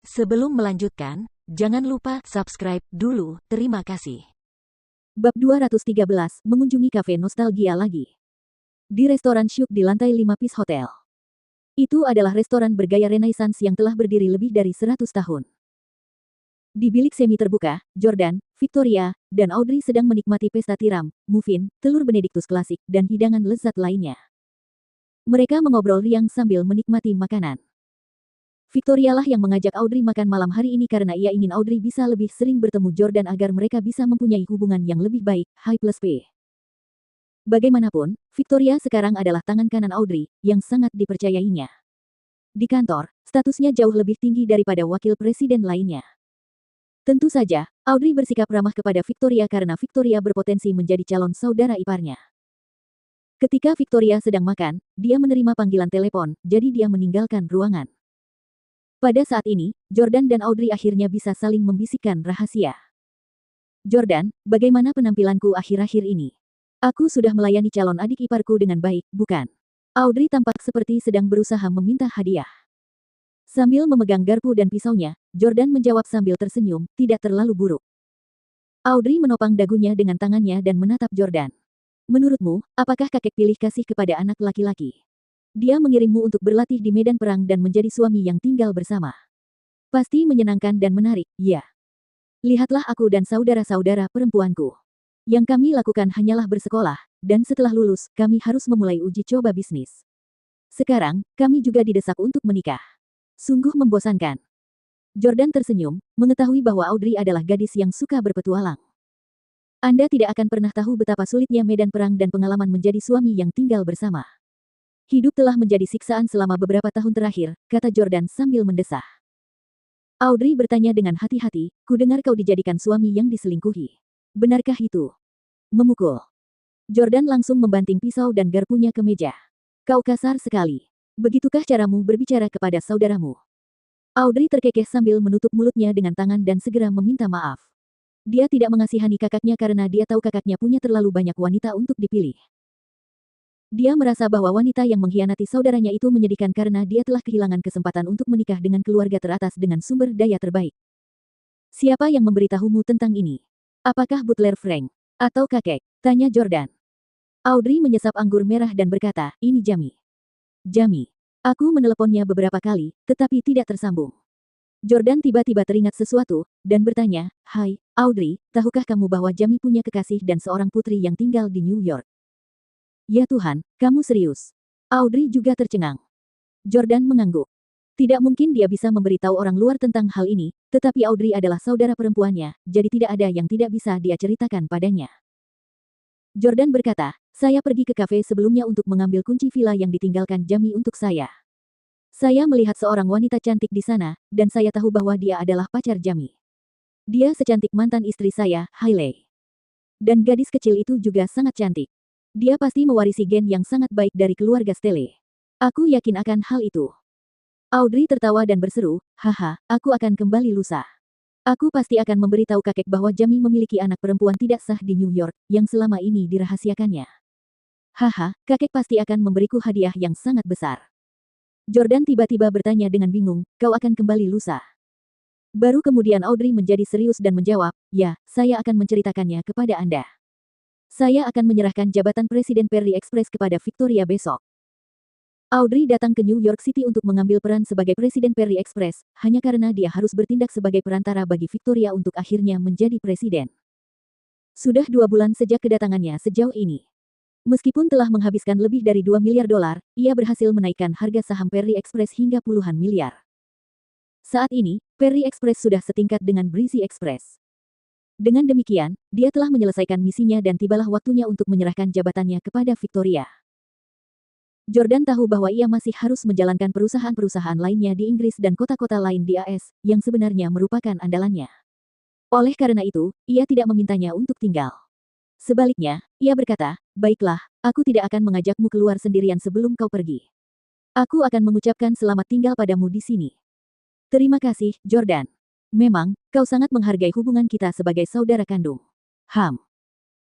Sebelum melanjutkan, jangan lupa subscribe dulu. Terima kasih. Bab 213, mengunjungi kafe nostalgia lagi. Di restoran syuk di lantai 5 Peace Hotel. Itu adalah restoran bergaya Renaissance yang telah berdiri lebih dari 100 tahun. Di bilik semi terbuka, Jordan, Victoria, dan Audrey sedang menikmati pesta tiram, muffin, telur benediktus klasik, dan hidangan lezat lainnya. Mereka mengobrol riang sambil menikmati makanan. Victoria lah yang mengajak Audrey makan malam hari ini karena ia ingin Audrey bisa lebih sering bertemu Jordan agar mereka bisa mempunyai hubungan yang lebih baik, H plus P. Bagaimanapun, Victoria sekarang adalah tangan kanan Audrey, yang sangat dipercayainya. Di kantor, statusnya jauh lebih tinggi daripada wakil presiden lainnya. Tentu saja, Audrey bersikap ramah kepada Victoria karena Victoria berpotensi menjadi calon saudara iparnya. Ketika Victoria sedang makan, dia menerima panggilan telepon, jadi dia meninggalkan ruangan. Pada saat ini, Jordan dan Audrey akhirnya bisa saling membisikkan rahasia. Jordan, bagaimana penampilanku akhir-akhir ini? Aku sudah melayani calon adik iparku dengan baik, bukan? Audrey tampak seperti sedang berusaha meminta hadiah. Sambil memegang garpu dan pisaunya, Jordan menjawab sambil tersenyum, tidak terlalu buruk. Audrey menopang dagunya dengan tangannya dan menatap Jordan. Menurutmu, apakah kakek pilih kasih kepada anak laki-laki? Dia mengirimmu untuk berlatih di medan perang dan menjadi suami yang tinggal bersama. Pasti menyenangkan dan menarik, ya. Lihatlah aku dan saudara-saudara perempuanku. Yang kami lakukan hanyalah bersekolah, dan setelah lulus, kami harus memulai uji coba bisnis. Sekarang, kami juga didesak untuk menikah. Sungguh membosankan. Jordan tersenyum, mengetahui bahwa Audrey adalah gadis yang suka berpetualang. Anda tidak akan pernah tahu betapa sulitnya medan perang dan pengalaman menjadi suami yang tinggal bersama. Hidup telah menjadi siksaan selama beberapa tahun terakhir, kata Jordan sambil mendesah. Audrey bertanya dengan hati-hati, kudengar kau dijadikan suami yang diselingkuhi. Benarkah itu? Memukul. Jordan langsung membanting pisau dan garpunya ke meja. Kau kasar sekali. Begitukah caramu berbicara kepada saudaramu? Audrey terkekeh sambil menutup mulutnya dengan tangan dan segera meminta maaf. Dia tidak mengasihani kakaknya karena dia tahu kakaknya punya terlalu banyak wanita untuk dipilih. Dia merasa bahwa wanita yang mengkhianati saudaranya itu menyedihkan karena dia telah kehilangan kesempatan untuk menikah dengan keluarga teratas dengan sumber daya terbaik. Siapa yang memberitahumu tentang ini? Apakah Butler Frank? Atau kakek? Tanya Jordan. Audrey menyesap anggur merah dan berkata, ini Jamie. Jamie. Aku meneleponnya beberapa kali, tetapi tidak tersambung. Jordan tiba-tiba teringat sesuatu, dan bertanya, hai, Audrey, tahukah kamu bahwa Jamie punya kekasih dan seorang putri yang tinggal di New York? Ya Tuhan, kamu serius? Audrey juga tercengang. Jordan mengangguk. Tidak mungkin dia bisa memberitahu orang luar tentang hal ini, tetapi Audrey adalah saudara perempuannya, jadi tidak ada yang tidak bisa dia ceritakan padanya. Jordan berkata, saya pergi ke kafe sebelumnya untuk mengambil kunci villa yang ditinggalkan Jamie untuk saya. Saya melihat seorang wanita cantik di sana, dan saya tahu bahwa dia adalah pacar Jamie. Dia secantik mantan istri saya, Hailey. Dan gadis kecil itu juga sangat cantik. Dia pasti mewarisi gen yang sangat baik dari keluarga Stelle. Aku yakin akan hal itu. Audrey tertawa dan berseru, haha, aku akan kembali lusa. Aku pasti akan memberitahu kakek bahwa Jamie memiliki anak perempuan tidak sah di New York, yang selama ini dirahasiakannya. Haha, kakek pasti akan memberiku hadiah yang sangat besar. Jordan tiba-tiba bertanya dengan bingung, kau akan kembali lusa? Baru kemudian Audrey menjadi serius dan menjawab, ya, saya akan menceritakannya kepada Anda. Saya akan menyerahkan jabatan Presiden Perry Express kepada Victoria besok. Audrey datang ke New York City untuk mengambil peran sebagai Presiden Perry Express, hanya karena dia harus bertindak sebagai perantara bagi Victoria untuk akhirnya menjadi presiden. Sudah 2 bulan sejak kedatangannya sejauh ini. Meskipun telah menghabiskan lebih dari $2 miliar, ia berhasil menaikkan harga saham Perry Express hingga puluhan miliar. Saat ini, Perry Express sudah setingkat dengan Breezy Express. Dengan demikian, dia telah menyelesaikan misinya dan tibalah waktunya untuk menyerahkan jabatannya kepada Victoria. Jordan tahu bahwa ia masih harus menjalankan perusahaan-perusahaan lainnya di Inggris dan kota-kota lain di AS, yang sebenarnya merupakan andalannya. Oleh karena itu, ia tidak memintanya untuk tinggal. Sebaliknya, ia berkata, baiklah, aku tidak akan mengajakmu keluar sendirian sebelum kau pergi. Aku akan mengucapkan selamat tinggal padamu di sini. Terima kasih, Jordan. Memang, kau sangat menghargai hubungan kita sebagai saudara kandung.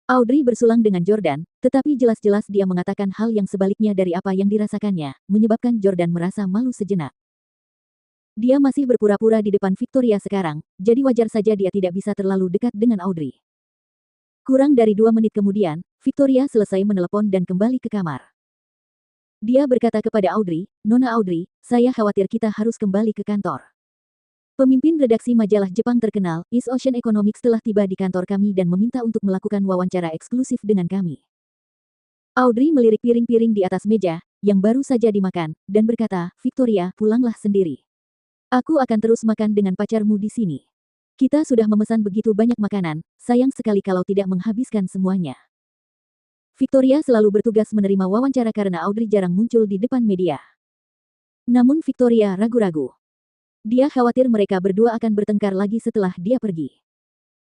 Audrey bersulang dengan Jordan, tetapi jelas-jelas dia mengatakan hal yang sebaliknya dari apa yang dirasakannya, menyebabkan Jordan merasa malu sejenak. Dia masih berpura-pura di depan Victoria sekarang, jadi wajar saja dia tidak bisa terlalu dekat dengan Audrey. Kurang dari 2 menit kemudian, Victoria selesai menelepon dan kembali ke kamar. Dia berkata kepada Audrey, "Nona Audrey, saya khawatir kita harus kembali ke kantor. Pemimpin redaksi majalah Jepang terkenal, East Ocean Economics telah tiba di kantor kami dan meminta untuk melakukan wawancara eksklusif dengan kami." Audrey melirik piring-piring di atas meja, yang baru saja dimakan, dan berkata, "Victoria, pulanglah sendiri. Aku akan terus makan dengan pacarmu di sini. Kita sudah memesan begitu banyak makanan, sayang sekali kalau tidak menghabiskan semuanya." Victoria selalu bertugas menerima wawancara karena Audrey jarang muncul di depan media. Namun Victoria ragu-ragu. Dia khawatir mereka berdua akan bertengkar lagi setelah dia pergi.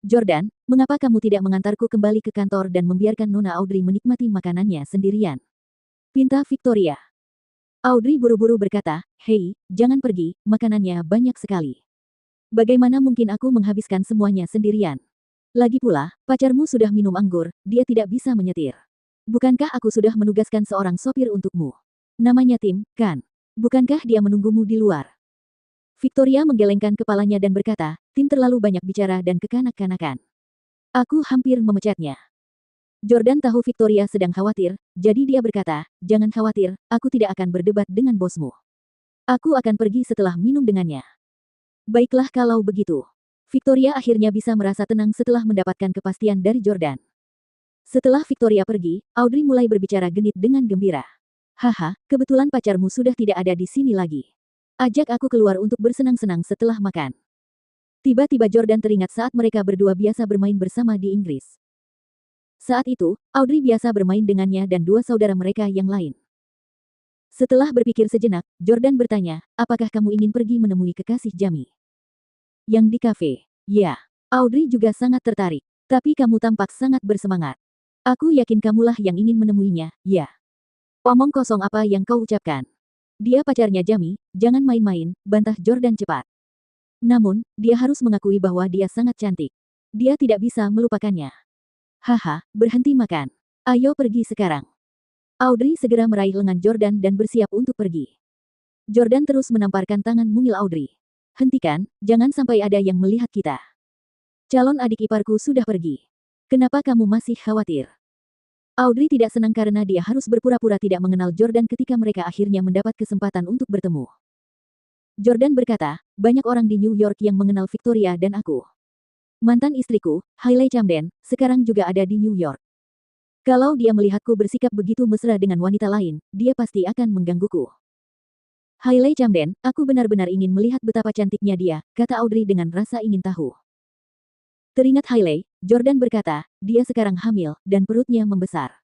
"Jordan, mengapa kamu tidak mengantarku kembali ke kantor dan membiarkan Nona Audrey menikmati makanannya sendirian?" pinta Victoria. Audrey buru-buru berkata, "Hei, jangan pergi, makanannya banyak sekali. Bagaimana mungkin aku menghabiskan semuanya sendirian? Lagi pula, pacarmu sudah minum anggur, dia tidak bisa menyetir. Bukankah aku sudah menugaskan seorang sopir untukmu? Namanya Tim, kan? Bukankah dia menunggumu di luar?" Victoria menggelengkan kepalanya dan berkata, "Tim terlalu banyak bicara dan kekanak-kanakan. Aku hampir memecatnya." Jordan tahu Victoria sedang khawatir, jadi dia berkata, "Jangan khawatir, aku tidak akan berdebat dengan bosmu. Aku akan pergi setelah minum dengannya." "Baiklah kalau begitu." Victoria akhirnya bisa merasa tenang setelah mendapatkan kepastian dari Jordan. Setelah Victoria pergi, Audrey mulai berbicara genit dengan gembira. "Haha, kebetulan pacarmu sudah tidak ada di sini lagi. Ajak aku keluar untuk bersenang-senang setelah makan." Tiba-tiba Jordan teringat saat mereka berdua biasa bermain bersama di Inggris. Saat itu, Audrey biasa bermain dengannya dan 2 saudara mereka yang lain. Setelah berpikir sejenak, Jordan bertanya, "Apakah kamu ingin pergi menemui kekasih Jamie? Yang di kafe?" "Ya." Audrey juga sangat tertarik. "Tapi kamu tampak sangat bersemangat. Aku yakin kamulah yang ingin menemuinya, ya?" "Omong kosong apa yang kau ucapkan? Dia pacarnya Jamie, jangan main-main," bantah Jordan cepat. Namun, dia harus mengakui bahwa dia sangat cantik. Dia tidak bisa melupakannya. "Haha, berhenti makan. Ayo pergi sekarang." Audrey segera meraih lengan Jordan dan bersiap untuk pergi. Jordan terus menamparkan tangan mungil Audrey. "Hentikan, jangan sampai ada yang melihat kita. Calon adik iparku sudah pergi. Kenapa kamu masih khawatir?" Audrey tidak senang karena dia harus berpura-pura tidak mengenal Jordan ketika mereka akhirnya mendapat kesempatan untuk bertemu. Jordan berkata, "Banyak orang di New York yang mengenal Victoria dan aku. Mantan istriku, Hailey Camden, sekarang juga ada di New York. Kalau dia melihatku bersikap begitu mesra dengan wanita lain, dia pasti akan menggangguku." "Hailey Camden, aku benar-benar ingin melihat betapa cantiknya dia," kata Audrey dengan rasa ingin tahu. Teringat Hailey, Jordan berkata, "Dia sekarang hamil, dan perutnya membesar.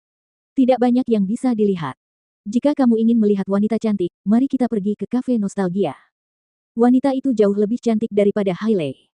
Tidak banyak yang bisa dilihat. Jika kamu ingin melihat wanita cantik, mari kita pergi ke kafe nostalgia. Wanita itu jauh lebih cantik daripada Hailey."